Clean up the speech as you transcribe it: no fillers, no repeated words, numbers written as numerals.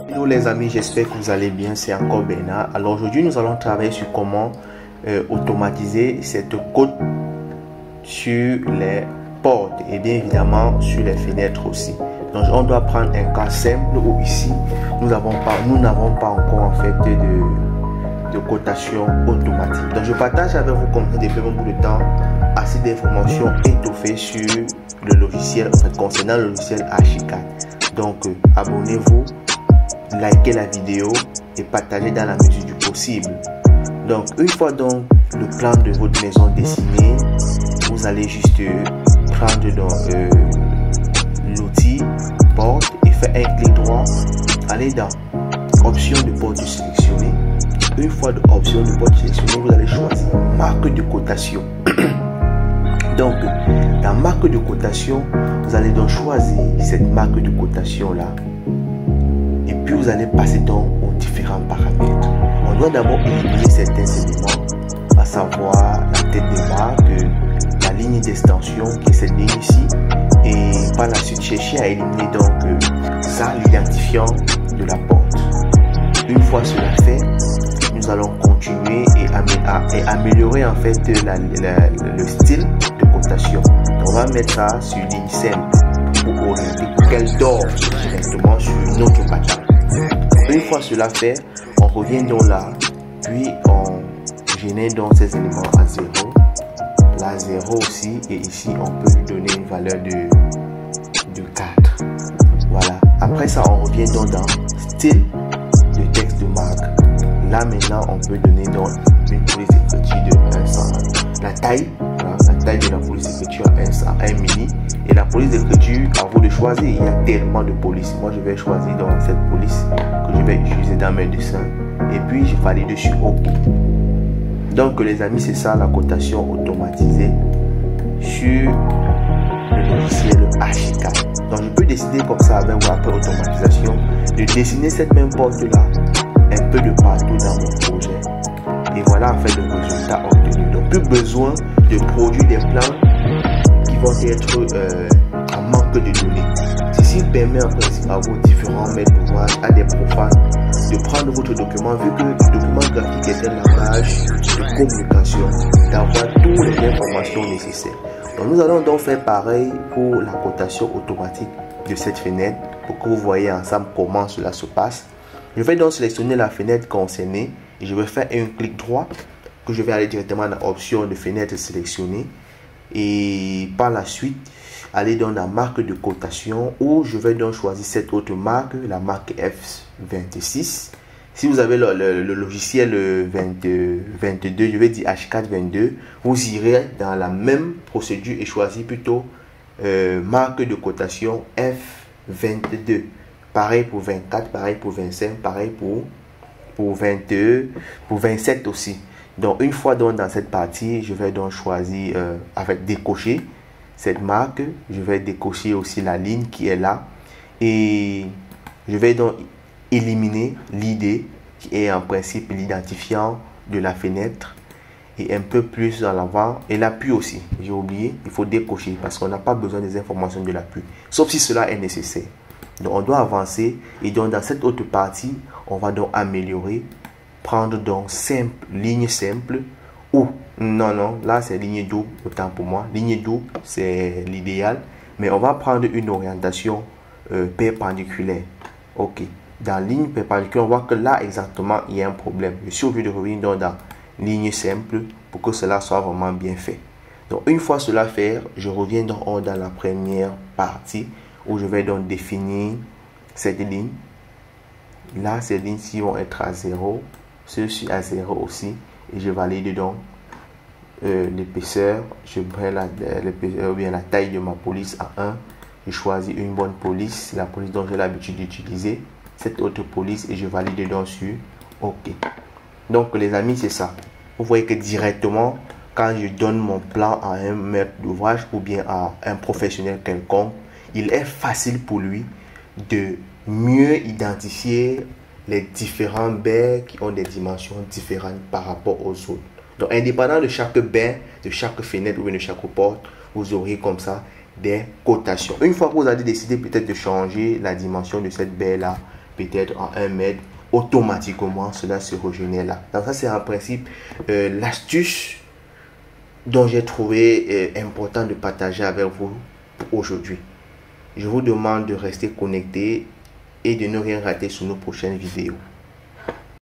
Hello les amis, j'espère que vous allez bien, c'est encore Bernard. Alors aujourd'hui nous allons travailler sur comment automatiser cette cote sur les portes et bien évidemment sur les fenêtres aussi. Donc on doit prendre un cas simple où ici nous n'avons pas encore en fait de cotation automatique. Donc je partage avec vous comme ça depuis un bout de temps assez d'informations étoffées sur le logiciel, en fait concernant le logiciel Archicad. Donc abonnez-vous, likez la vidéo et partagez dans la mesure du possible. Donc une fois donc le plan de votre maison dessiné, vous allez juste prendre l'outil porte et faire un clic droit, aller dans option de porte sélectionnée. Une fois de option de porte sélectionnée, vous allez choisir marque de cotation. Donc dans marque de cotation, vous allez donc choisir cette marque de cotation là. Et puis vous allez passer donc aux différents paramètres. On doit d'abord éliminer certains éléments, à savoir la tête de marque, la ligne d'extension qui est cette ligne ici, et par la suite chercher à éliminer donc ça, l'identifiant de la porte. Une fois cela fait, nous allons continuer et améliorer en fait le style de cotation. Donc on va mettre ça sur ligne simple pour orienter pour qu'elle dort directement sur notre pattern. Une fois cela fait, on revient donc là, puis on génère donc ces éléments à 0, là 0 aussi, et ici on peut lui donner une valeur de 4. Voilà, après ça on revient donc dans style de texte de marque. Là maintenant on peut donner donc une police d'écriture de 100, la taille, voilà, la taille de la police d'écriture à 1 milli. Et la police d'écriture, à vous de choisir, il y a tellement de polices. Moi je vais choisir donc cette police que je vais utiliser dans mes dessins. Et puis je valide dessus OK. Donc les amis, c'est ça la cotation automatisée sur le logiciel Archicad. Donc je peux décider comme ça avec ou après automatisation de dessiner cette même porte là un peu de partout dans mon projet. Et voilà en fait le résultat obtenu. Donc plus besoin de produire des plans vont être en manque de données. Ceci permet en principe à vos différents maîtres d'ouvrage, à des profanes, de prendre votre document, vu que le document graphique est un langage de communication, d'avoir toutes les informations nécessaires. Donc nous allons donc faire pareil pour la cotation automatique de cette fenêtre, pour que vous voyez ensemble comment cela se passe. Je vais donc sélectionner la fenêtre concernée et je vais faire un clic droit, que je vais aller directement dans l'option de fenêtre sélectionnée. Et par la suite aller dans la marque de cotation où je vais donc choisir cette autre marque, la marque F26. Si vous avez le logiciel 22, je vais dire H422, vous irez dans la même procédure et choisir plutôt marque de cotation F22. Pareil pour 24, pareil pour 25, pareil pour 22, pour 27 aussi. Donc une fois donc dans cette partie, je vais donc choisir avec décocher cette marque. Je vais décocher aussi la ligne qui est là. Et je vais donc éliminer l'idée qui est en principe l'identifiant de la fenêtre. Et un peu plus en avant. Et l'appui aussi. J'ai oublié, il faut décocher parce qu'on n'a pas besoin des informations de l'appui. Sauf si cela est nécessaire. Donc on doit avancer. Et donc dans cette autre partie, on va donc améliorer. Prendre donc simple, ligne simple ou non, là c'est ligne double, autant pour moi. Ligne double, c'est l'idéal. Mais on va prendre une orientation perpendiculaire. Ok. Dans ligne perpendiculaire, on voit que là exactement, il y a un problème. Je suis obligé de revenir donc dans ligne simple pour que cela soit vraiment bien fait. Donc une fois cela fait, je reviens donc dans la première partie où je vais donc définir cette ligne. Là, ces lignes-ci vont être à 0. Ceci à 0 aussi. Et je valide donc l'épaisseur. Je prends la taille de ma police à 1. Je choisis une bonne police. La police dont j'ai l'habitude d'utiliser. Cette autre police. Et je valide donc sur OK. Donc les amis, c'est ça. Vous voyez que directement, quand je donne mon plan à un maître d'ouvrage ou bien à un professionnel quelconque, il est facile pour lui de mieux identifier les différents baies qui ont des dimensions différentes par rapport aux autres. Donc, indépendant de chaque baie, de chaque fenêtre ou de chaque porte, vous aurez comme ça des cotations. Une fois que vous avez décidé peut-être de changer la dimension de cette baie là, peut-être en 1 mètre, automatiquement cela se régénère là. Donc ça c'est en principe l'astuce dont j'ai trouvé important de partager avec vous aujourd'hui. Je vous demande de rester connectés et de ne rien rater sur nos prochaines vidéos.